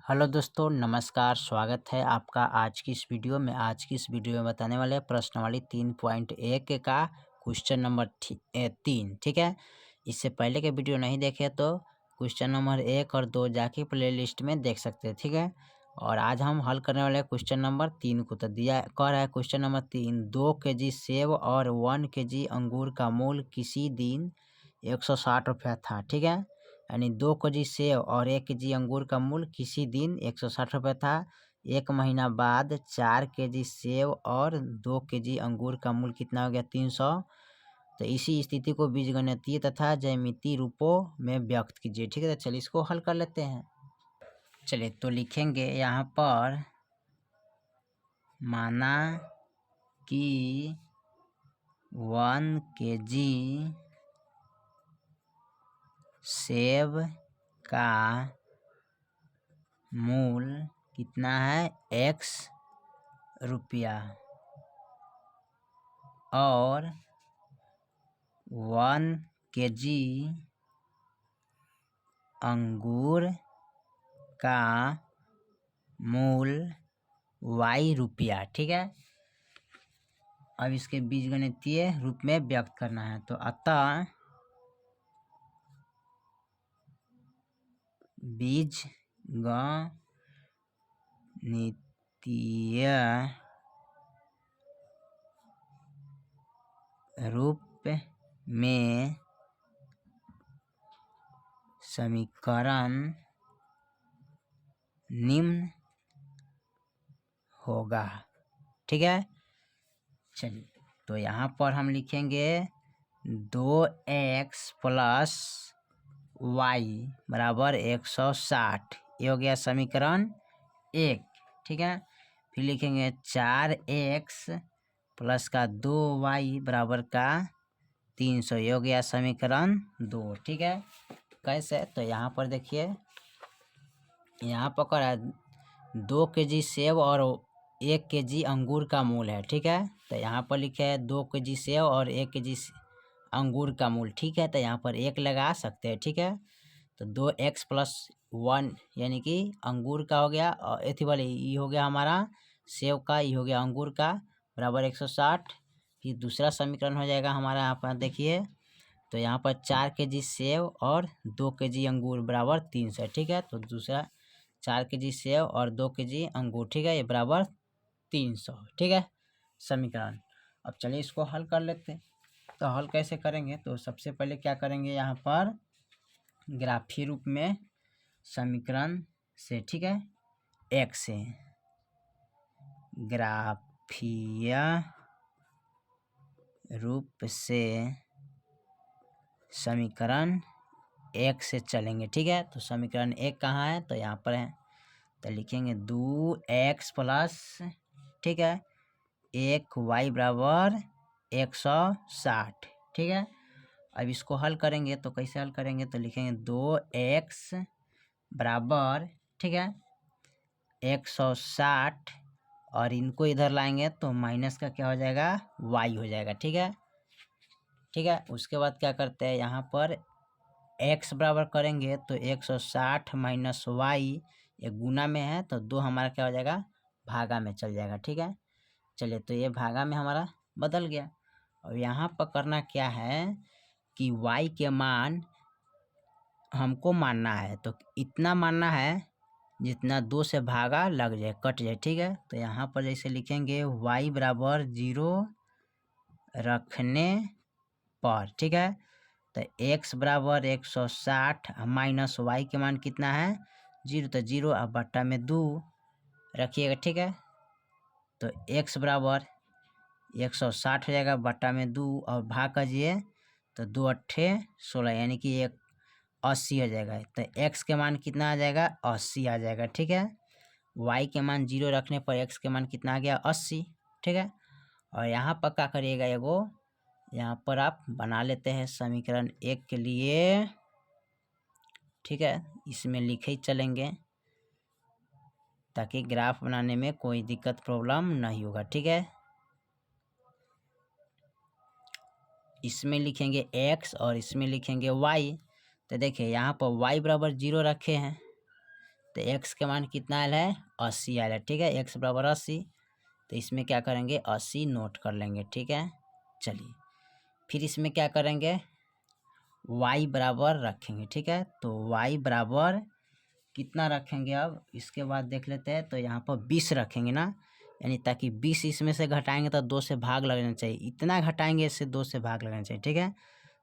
Hello दोस्तों, नमस्कार। स्वागत है आपका आज की इस वीडियो में। आज की इस वीडियो में बताने वाले हैं प्रश्नावली 3.1 का क्वेश्चन नंबर 3। ठीक है, इससे पहले के वीडियो नहीं देखे तो क्वेश्चन नंबर 1 और 2 जाके प्ले लिस्ट में देख सकते हैं। ठीक है, और आज हम हल करने वाले हैं क्वेश्चन नंबर 3 को। तो दिया कह रहा है क्वेश्चन नंबर 3, 2 केजी सेब और 1 केजी अंगूर का मूल्य किसी दिन 160 रुपया था। ठीक है, यानी 2 केजी सेब और 1 केजी अंगूर का मूल्य किसी दिन 160 रुपये था। एक महीना बाद 4 केजी सेब और 2 केजी अंगूर का मूल्य कितना हो गया? 300। तो इसी स्थिति को बीजगणितीय तथा ज्यामितीय रूपों में व्यक्त कीजिए। ठीक है, तो चलिए इसको हल कर लेते हैं। चलिए तो लिखेंगे यहाँ पर, माना कि 1 केजी सेब का मूल्य कितना है? x रुपया, और 1 केजी अंगूर का मूल्य y रुपया। ठीक है, अब इसके बीजगणितीय रूप में व्यक्त करना है। तो अतः बीजगणितीय रूप में समीकरण निम्न होगा। ठीक है, चलिए तो यहाँ पर हम लिखेंगे 2x प्लस y बराबर 160। ये हो गया समीकरण 1। ठीक है, फिर लिखेंगे 4x प्लस का 2y बराबर का 300। ये हो गया समीकरण 2। ठीक है, कैसे? तो यहाँ पर देखिए, यहाँ पर कह रहा है 2 केजी सेब और 1 केजी अंगूर का मूल्य है। ठीक है, तो यहाँ पर लिखे है 2 केजी सेब और 1 केजी अंगूर का मूल्य। ठीक है, तो यहाँ पर 1 लगा सकते हैं। ठीक है, तो 2x प्लस 1 यानी कि अंगूर का हो गया, और एथी वाले ये हो गया हमारा सेब का, ये हो गया अंगूर का, बराबर 160। फिर दूसरा समीकरण हो जाएगा हमारा, यहाँ पर देखिए, तो यहाँ पर 4 केजी सेब और 2 केजी अंगूर बराबर 300। ठीक है, तो दूसरा 4 केजी सेब और 2 केजी अंगूर, ठीक है, ये बराबर 300। ठीक है, समीकरण। अब चलिए इसको हल कर लेते हैं। तो हल कैसे करेंगे? तो सबसे पहले क्या करेंगे, यहाँ पर ग्राफीय रूप में समीकरण से, ठीक है, एक से ग्राफीय रूप से समीकरण 1 से चलेंगे। ठीक है, तो समीकरण 1 कहाँ है? तो यहाँ पर है। तो लिखेंगे 2x प्लस, ठीक है, 1y बराबर 160। ठीक है, अब इसको हल करेंगे तो कैसे हल करेंगे? तो लिखेंगे 2x बराबर, ठीक है, 160, और इनको इधर लाएंगे तो माइनस का क्या हो जाएगा? y हो जाएगा। ठीक है, ठीक है, उसके बाद क्या करते हैं, यहाँ पर x बराबर करेंगे तो 160 माइनस y, ये गुना में है तो 2 हमारा क्या हो जाएगा? भागा में चल जाएगा। ठीक है, चलिए तो ये भागा में हमारा बदल गया। और यहाँ पर करना क्या है कि y के मान हमको मानना है, तो इतना मानना है जितना 2 से भागा लग जाए, कट जाए। ठीक है, तो यहाँ पर जैसे लिखेंगे y बराबर 0 रखने पर, ठीक है, तो x बराबर 160 माइनस y के मान कितना है? 0, तो 0 अब बट्टा में 2 रखिएगा। ठीक है, तो x बराबर 160 हो जाएगा, बट्टा में 2 और भाग कीजिए तो 2 अट्ठे 16 यानी कि 80 हो जाएगा। तो x के मान कितना आ जाएगा? 80 आ जाएगा। ठीक है, y के मान 0 रखने पर x के मान कितना आ गया? 80। ठीक है, और यहाँ पर क्या करिएगा, एगो यहाँ पर आप बना लेते हैं समीकरण 1 के लिए। ठीक है, इसमें लिखे ही चलेंगे ताकि ग्राफ बनाने में कोई दिक्कत प्रॉब्लम नहीं होगा। ठीक है, इसमें लिखेंगे x और इसमें लिखेंगे y। तो देखिए यहाँ पर y बराबर 0 रखे हैं, तो x के मान कितना आया है 80 आया है, ठीक है। x बराबर 80, तो इसमें क्या करेंगे 80 नोट कर लेंगे, ठीक है। चलिए फिर इसमें क्या करेंगे y बराबर रखेंगे, ठीक है। तो y बराबर कितना रखेंगे, अब इसके बाद देख लेते हैं। तो यहाँ पर 20 रखेंगे ना, यानी ताकि 20 इसमें से घटाएंगे तो 2 से भाग लगना चाहिए, इतना घटाएंगे इससे 2 से भाग लगना चाहिए, ठीक है।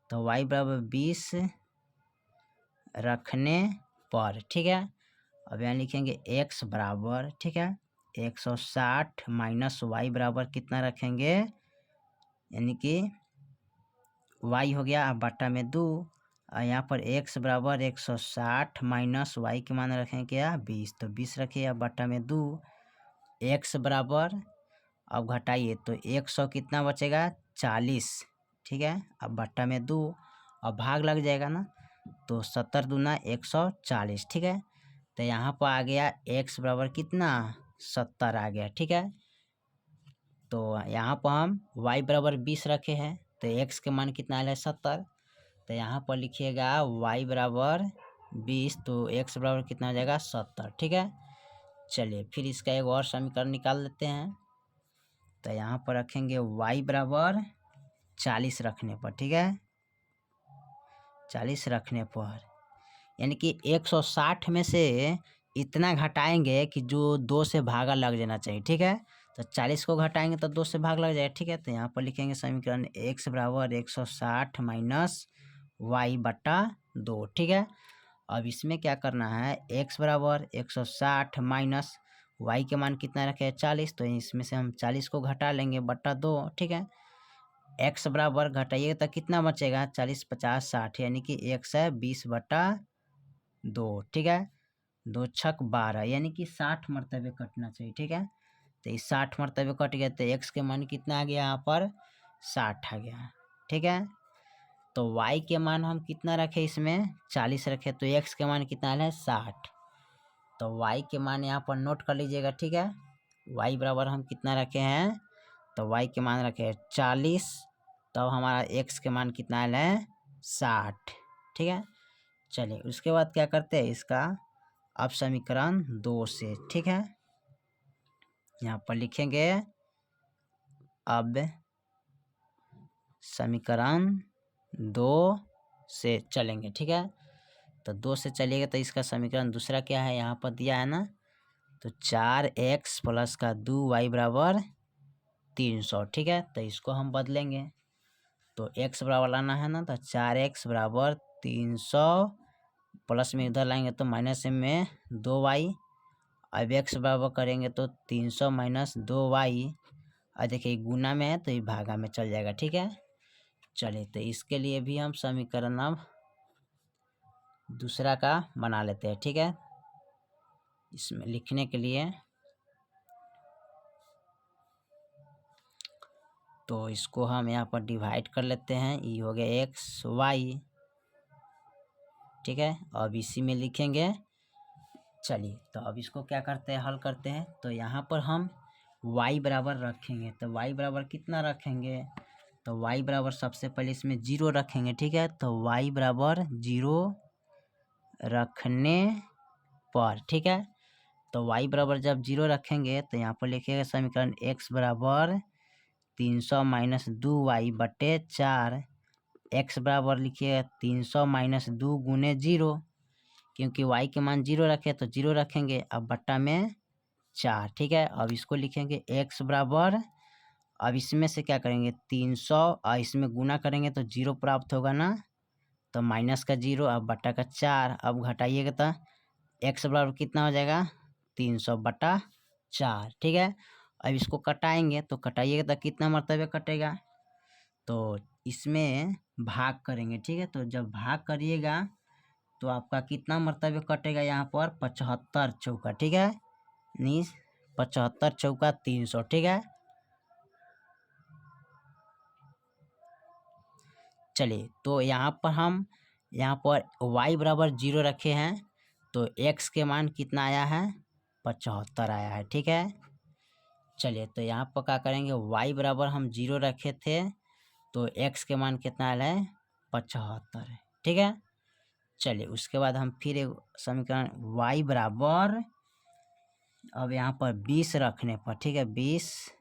तो y बराबर 20 रखने पर, ठीक है। अब यहाँ लिखेंगे x बराबर, ठीक है, 160 माइनस y बराबर कितना रखेंगे, यानी कि y हो गया बट्टा में 2, और यहाँ पर x बराबर 160 माइनस y के मान रखेंगे क्या 20, तो 20 रखिए अब बट्टा में 2, x बराबर अब घटाइए तो 100 कितना बचेगा 40, ठीक है। अब बट्टा में 2, अब भाग लग जाएगा ना, तो 70 दूना 140, ठीक है। तो यहाँ पर आ गया x बराबर कितना 70 आ गया, ठीक है। तो यहाँ पर हम y बराबर 20 रखे हैं, तो x के मान कितना आया है 70, तो यहाँ पर लिखिएगा y बराबर 20, तो x बराबर कितना हो जाएगा 70, ठीक है। चलिए फिर इसका एक और समीकरण निकाल लेते हैं। तो यहाँ पर रखेंगे y बराबर 40 रखने पर, ठीक है, 40 रखने पर, यानी कि 160 में से इतना घटाएंगे कि जो 2 से भागा लग जाना चाहिए, ठीक है। तो 40 को घटाएंगे तो 2 से भाग लग जाएगा, ठीक है। तो यहाँ पर लिखेंगे समीकरण x बराबर 160 माइनस y बटा 2, ठीक है। अब इसमें क्या करना है, x बराबर 160 माइनस y के मान कितना रखे हैं 40, तो इसमें से हम 40 को घटा लेंगे बटा 2, ठीक है। x बराबर घटाइएगा तो कितना बचेगा 40 50 60, यानी कि x है 20 बटा 2, ठीक है। 2 छक 12, यानी कि 60 मरतबे कटना चाहिए, ठीक है। तो इस 60 मरतबे कट गया तो x के मान कितना आ गया यहाँ पर 60 आ गया, ठीक है। तो y के मान हम कितना रखे इसमें 40 रखे, तो x के मान कितना है 60, तो y के मान यहाँ पर नोट कर लीजिएगा, ठीक है। y बराबर हम कितना रखे हैं, तो y के मान रखे हैं 40, तो हमारा x के मान कितना है 60, ठीक है। चलिए उसके बाद क्या करते हैं इसका अब समीकरण 2 से, ठीक है, यहाँ पर लिखेंगे अब समीकरण 2 से चलेंगे, ठीक है। तो 2 से चलिएगा तो इसका समीकरण दूसरा क्या है यहाँ पर दिया है ना, तो 4x प्लस का 2y बराबर 300, ठीक है। तो इसको हम बदलेंगे, तो x बराबर लाना है ना, तो 4x बराबर 300 प्लस में इधर लाएंगे तो माइनस में 2y, अब x बराबर करेंगे तो 300 माइनस 2y, और देखिए गुना में है तो ये भागा में चल जाएगा, ठीक है। चलिए तो इसके लिए भी हम समीकरण अब दूसरा का बना लेते हैं, ठीक है। इसमें लिखने के लिए तो इसको हम यहाँ पर डिवाइड कर लेते हैं, ये हो गया एक्स वाई, ठीक है। अब इसी में लिखेंगे, चलिए तो अब इसको क्या करते हैं हल करते हैं। तो यहाँ पर हम y बराबर रखेंगे, तो y बराबर कितना रखेंगे, तो y बराबर सबसे पहले इसमें 0 रखेंगे, ठीक है। तो y बराबर 0 रखने पर, ठीक है। तो y बराबर जब 0 रखेंगे तो यहाँ पर लिखिएगा समीकरण x बराबर 300 माइनस 2y बटे 4, x बराबर लिखिएगा 300 माइनस 2 गुने 0, क्योंकि y के मान 0 रखे तो 0 रखेंगे, अब बट्टा में 4, ठीक है। अब इसको लिखेंगे x बराबर, अब इसमें से क्या करेंगे 300 और इसमें गुना करेंगे तो 0 प्राप्त होगा ना, तो माइनस का 0 अब बट्टा का 4, अब घटाइएगा तो x बराबर कितना हो जाएगा 300 बटा 4, ठीक है। अब इसको कटाएंगे तो कटाइएगा तो कितना मरतबे कटेगा, तो इसमें भाग करेंगे, ठीक है। तो जब भाग करिएगा तो आपका कितना मरतबे कटेगा यहाँ पर 75 चौका, ठीक है, यानी 75 चौका 300, ठीक है। चलिए तो यहाँ पर हम यहाँ पर y बराबर 0 रखे हैं, तो x के मान कितना आया है 75 आया है, ठीक है। चलिए तो यहाँ पर क्या करेंगे y बराबर हम 0 रखे थे, तो x के मान कितना आया है 75, ठीक है। चलिए उसके बाद हम फिर एक समीकरण y बराबर, अब यहाँ पर 20 रखने पर, ठीक है, 20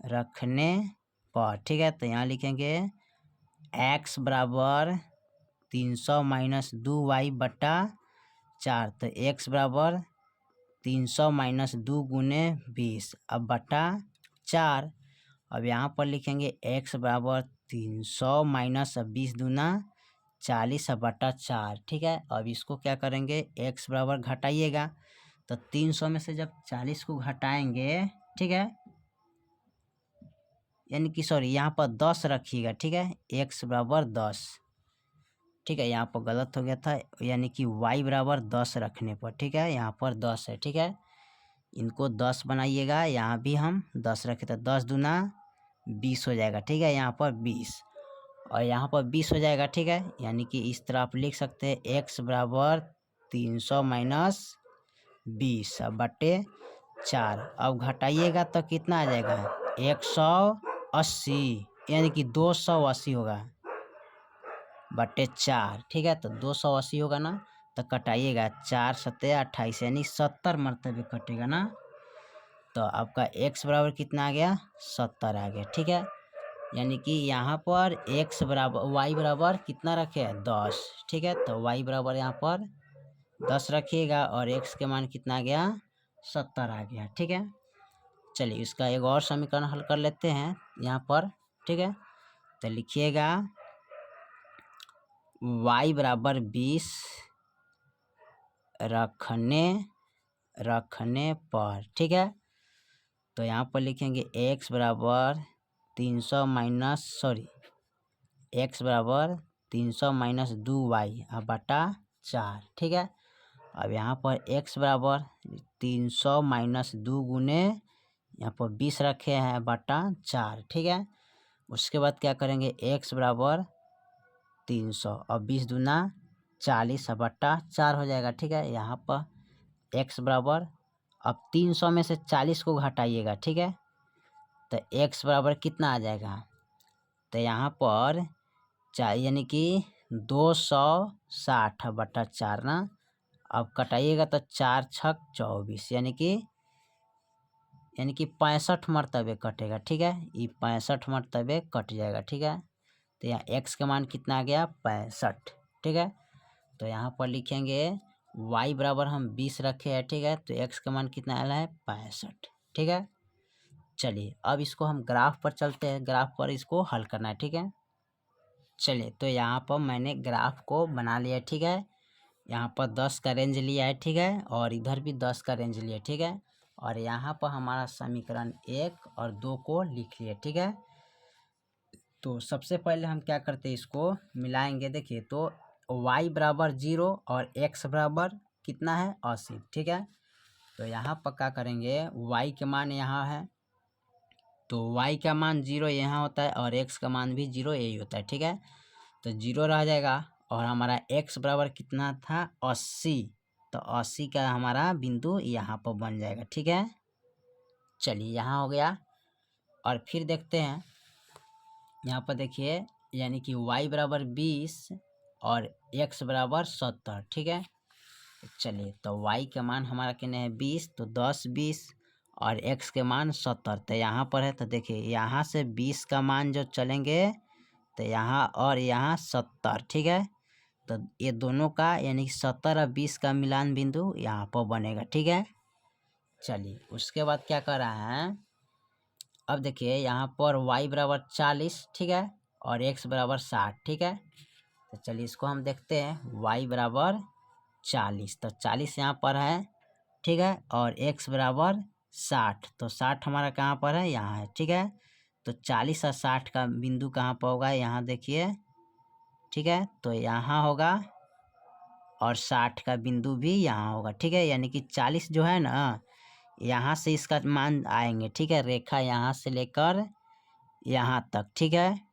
रखने पर, ठीक है, तो यहाँ लिखेंगे x बराबर 300 माइनस 2y बटा 4, तो x बराबर 300 माइनस 2 गुने 20 अब बटा 4। अब यहाँ पर लिखेंगे x बराबर 300 माइनस 20 दूना 40 बटा 4, ठीक है। अब इसको क्या करेंगे, x बराबर घटाइएगा, तो 300 में से जब 40 को घटाएंगे, ठीक है, यानी कि सॉरी यहाँ पर 10 रखिएगा, ठीक है, x बराबर 10, ठीक है, यहाँ पर गलत हो गया था, यानी कि y बराबर 10 रखने पर, ठीक है, यहाँ पर 10 है, ठीक है, इनको 10 बनाइएगा, यहाँ भी हम 10 रखे तो 10 दूना 20 हो जाएगा, ठीक है, यहाँ पर 20 और यहाँ पर 20 हो जाएगा, ठीक है, यानी कि इस तरह आप लिख सकते हैं x बराबर 300 माइनस 20 बटे 4। अब घटाइएगा तो कितना आ जाएगा, 180, यानी कि 280 होगा बटे 4, ठीक है, तो 280 होगा ना, तो कटाइएगा 4 सत्ते 28, यानी 70 मरतबे कटेगा ना, तो आपका x बराबर कितना आ गया, 70 आ गया, ठीक है, यानी कि यहाँ पर x बराबर y बराबर कितना रखे, 10, ठीक है, तो y बराबर यहाँ पर 10 रखिएगा और x के मान कितना आ गया, 70 आ गया, ठीक है। चलिए इसका एक और समीकरण हल कर लेते हैं यहाँ पर, ठीक है, तो लिखिएगा y बराबर 20 रखने पर, ठीक है, तो यहाँ पर लिखेंगे x बराबर 300 माइनस सॉरी x बराबर 300 माइनस 2y बटा 4, ठीक है। अब यहाँ पर x बराबर 300 माइनस 2 गुने यहाँ पर 20 रखे हैं बटा 4, ठीक है। उसके बाद क्या करेंगे, x बराबर 300 और 20 दूना 40 बटा 4 हो जाएगा, ठीक है। यहाँ पर x बराबर, अब 300 में से 40 को घटाइएगा, ठीक है, तो x बराबर कितना आ जाएगा, तो यहाँ पर यानी कि 260 बटा 4 ना, अब कटाइएगा तो 4 छक 24, यानी कि 65 मरतबे कटेगा, ठीक है, ये 65 मरतबे कट जाएगा, ठीक है। तो यहाँ x का मान कितना आ गया, 65, ठीक है। तो यहाँ पर लिखेंगे y बराबर हम 20 रखे हैं, ठीक है, तो x का मान कितना आया है, 65, ठीक है। चलिए अब इसको हम ग्राफ पर चलते हैं, ग्राफ पर इसको हल करना है, ठीक है। चलिए तो यहाँ पर मैंने ग्राफ को बना लिया, ठीक है, यहाँ पर 10 का रेंज लिया है, ठीक है, और इधर भी 10 का रेंज लिया, ठीक है, और यहाँ पर हमारा समीकरण 1 और 2 को लिख लिए, ठीक है। तो सबसे पहले हम क्या करते हैं, इसको मिलाएंगे, देखिए तो y बराबर 0 और x बराबर कितना है, 80, ठीक है। तो यहाँ पर क्या करेंगे, y के मान यहाँ है, तो y का मान 0 यहाँ होता है और x का मान भी 0 यही होता है, ठीक है। तो 0 रह जाएगा और हमारा x बराबर कितना था, 80, तो 80 का हमारा बिंदु यहाँ पर बन जाएगा, ठीक है। चलिए यहाँ हो गया, और फिर देखते हैं यहाँ पर, देखिए यानी कि y बराबर 20 और x बराबर 70, ठीक है। चलिए तो y का मान हमारा कितने है, 20, तो 10 20 और x के मान 70, तो यहाँ पर है, तो देखिए यहाँ से 20 का मान जो चलेंगे तो यहाँ और यहाँ 70, ठीक है, तो ये दोनों का यानी 70 और 20 का मिलान बिंदु यहाँ पर बनेगा, ठीक है। चलिए उसके बाद क्या कर रहा है, अब देखिए यहाँ पर y बराबर 40, ठीक है, और x बराबर 60, ठीक है। तो चलिए इसको हम देखते हैं, y बराबर 40, तो 40 यहाँ पर है, ठीक है, और x बराबर 60, तो 60 हमारा कहाँ पर है, यहाँ है, ठीक है। तो 40 और 60 का बिंदु कहाँ पर होगा, यहाँ देखिए, ठीक है, तो यहाँ होगा और 60 का बिंदु भी यहाँ होगा, ठीक है, यानी कि 40 जो है ना, यहाँ से इसका मान आएंगे, ठीक है, रेखा यहाँ से लेकर यहाँ तक, ठीक है,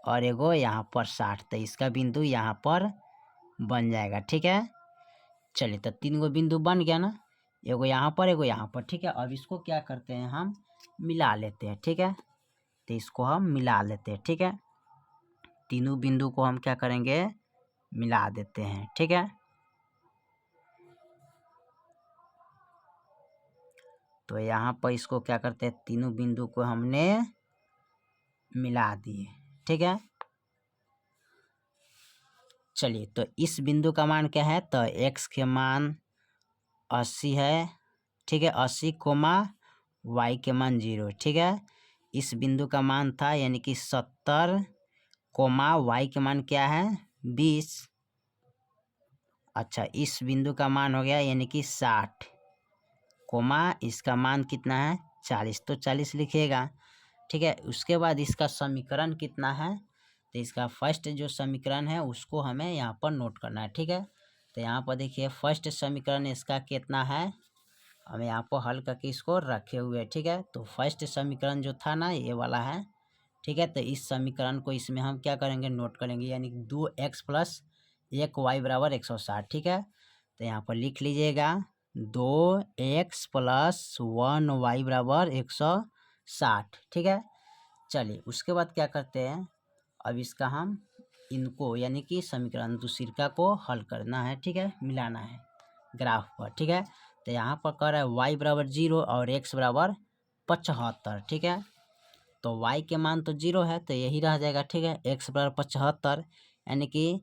और एगो यहाँ पर 60, तो इसका बिंदु यहाँ पर बन जाएगा, ठीक है। चलिए तो 3 गो बिंदु बन गया ना, एगो यहाँ पर एगो यहाँ पर, ठीक है। अब इसको क्या करते हैं, हम मिला लेते हैं, ठीक है, तो इसको हम मिला लेते हैं, ठीक है। तीनों बिंदु को हम क्या करेंगे, मिला देते हैं। ठीक है, तो यहाँ पर इसको क्या करते हैं, तीनों बिंदु को हमने मिला दिए। ठीक है, चलिए तो इस बिंदु का मान क्या है, तो x के मान 80 है। ठीक है, 80 कोमा y के मान 0। ठीक है, इस बिंदु का मान था यानी कि 70 कोमा y के मान क्या है, 20। अच्छा, इस बिंदु का मान हो गया यानी कि 60 कोमा इसका मान कितना है, 40, तो 40 लिखिएगा। ठीक है, उसके बाद इसका समीकरण कितना है, तो इसका फर्स्ट जो समीकरण है उसको हमें यहाँ पर नोट करना है। ठीक है, तो यहाँ पर देखिए फर्स्ट समीकरण इसका कितना है, हम यहाँ पर हल करके इसको रखे हुए। ठीक है, तो फर्स्ट समीकरण जो था ना ये वाला है। ठीक है, तो इस समीकरण को इसमें हम क्या करेंगे, नोट करेंगे, यानी 2x + 1y = 160। ठीक है, तो यहाँ पर लिख लीजिएगा 2x + 1y = 160। ठीक है, चलिए उसके बाद क्या करते हैं, अब इसका हम इनको यानी कि समीकरण दूसरा को हल करना है। ठीक है, मिलाना है ग्राफ पर। ठीक है, तो यहाँ पर कर रहा है y = 0 और x = 75। ठीक है, तो y के मान तो 0 है तो यही रह जाएगा। ठीक है, x = 75 यानी कि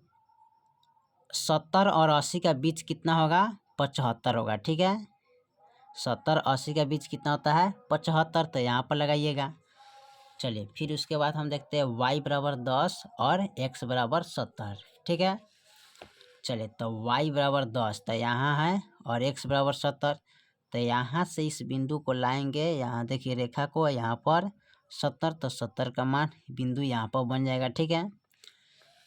70 और 80 का बीच कितना होगा, 75 होगा। ठीक है, 70 80 का बीच कितना होता है, 75, तो यहाँ पर लगाइएगा। चलिए फिर उसके बाद हम देखते हैं y = 10 और x = 70। ठीक है, चलिए तो y = 10 तो यहाँ है और x = 70, तो यहाँ से इस बिंदु को लाएंगे, यहाँ देखिए रेखा को, यहाँ पर 70, तो 70 का मान बिंदु यहाँ पर बन जाएगा। ठीक है,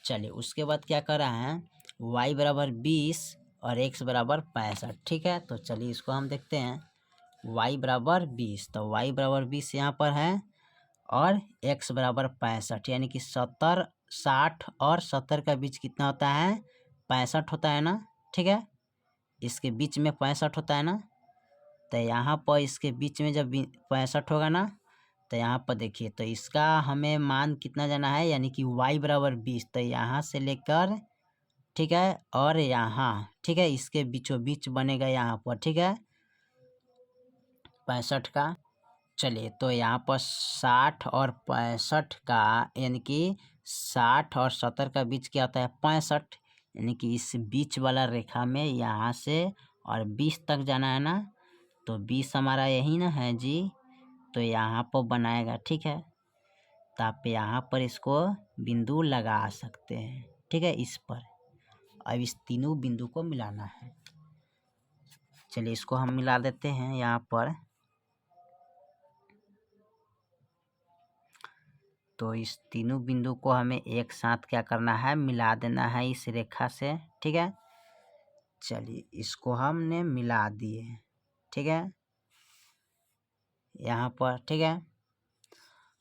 चलिए उसके बाद क्या कर रहा है, y = 20 और x = 65। ठीक है, तो चलिए इसको हम देखते हैं, y = 20, तो y = 20 यहाँ पर है और x = 65 यानी कि 70 60 और 70 का बीच कितना होता है, 65 होता है ना। ठीक है, इसके बीच में 65 होता है ना, तो यहाँ पर इसके बीच में जब 65 होगा ना, तो यहाँ पर देखिए तो इसका हमें मान कितना जाना है, यानी कि y = 20, तो यहाँ से लेकर, ठीक है, और यहाँ, ठीक है, इसके बीचों बीच बनेगा यहाँ पर। ठीक है, 65 का। चलिए तो यहाँ पर 60 और 65 का यानी कि 60 और 70 का बीच क्या होता है, 65, यानी कि इस बीच वाला रेखा में यहाँ से और 20 तक जाना है ना, तो 20 हमारा यही ना है जी, तो यहाँ पर बनाएगा। ठीक है, तो आप यहाँ पर इसको बिंदु लगा सकते हैं। ठीक है, इस पर अब इस तीनों बिंदु को मिलाना है। चलिए इसको हम मिला देते हैं यहाँ पर, तो इस तीनों बिंदु को हमें एक साथ क्या करना है, मिला देना है इस रेखा से। ठीक है, चलिए इसको हमने मिला दिए। ठीक है, यहाँ पर। ठीक है,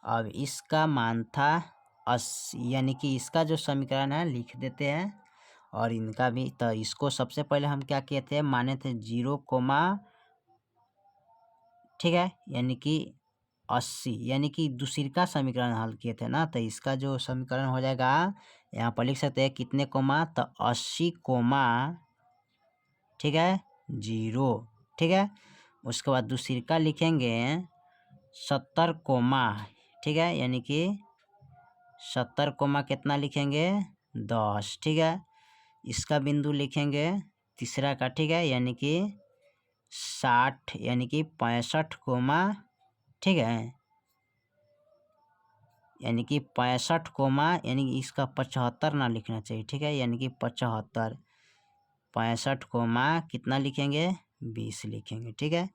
अब इसका मान था 80, यानी कि इसका जो समीकरण है लिख देते हैं और इनका भी, तो इसको सबसे पहले हम क्या किए थे, माने थे 0, ठीक है, यानी कि 80, यानी कि दूसरा समीकरण हल किए थे ना, तो इसका जो समीकरण हो जाएगा, यहाँ पर लिख सकते हैं कितने कोमा, तो 80 कोमा, ठीक है, 0। ठीक है, उसके बाद दूसरा लिखेंगे 70 कोमा, ठीक है, यानी कि 70 कोमा कितना लिखेंगे, 10। ठीक है, इसका बिंदु लिखेंगे तीसरा का। ठीक है, यानी कि 60, यानी कि 65 कोमा, ठीक है, यानी कि 65 कोमा, यानी कि इसका 75 ना लिखना चाहिए। ठीक है, यानी कि 75, 65 कोमा कितना लिखेंगे, 20 लिखेंगे। ठीक है,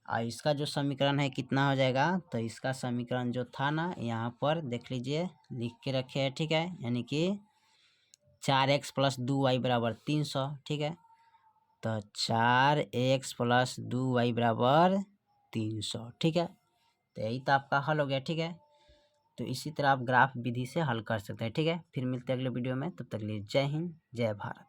और इसका जो समीकरण है कितना हो जाएगा, तो इसका समीकरण जो था ना यहाँ पर देख लीजिए लिख के रखे हैं। ठीक है, यानी कि 4x + 2y = 300। ठीक है, तो 4x + 2y = 300। ठीक है, तो यही तो आपका हल हो गया। ठीक है, तो इसी तरह आप ग्राफ विधि से हल कर सकते हैं। ठीक है, फिर मिलते हैं अगले वीडियो में, तब तक के लिए जय हिंद, जय भारत।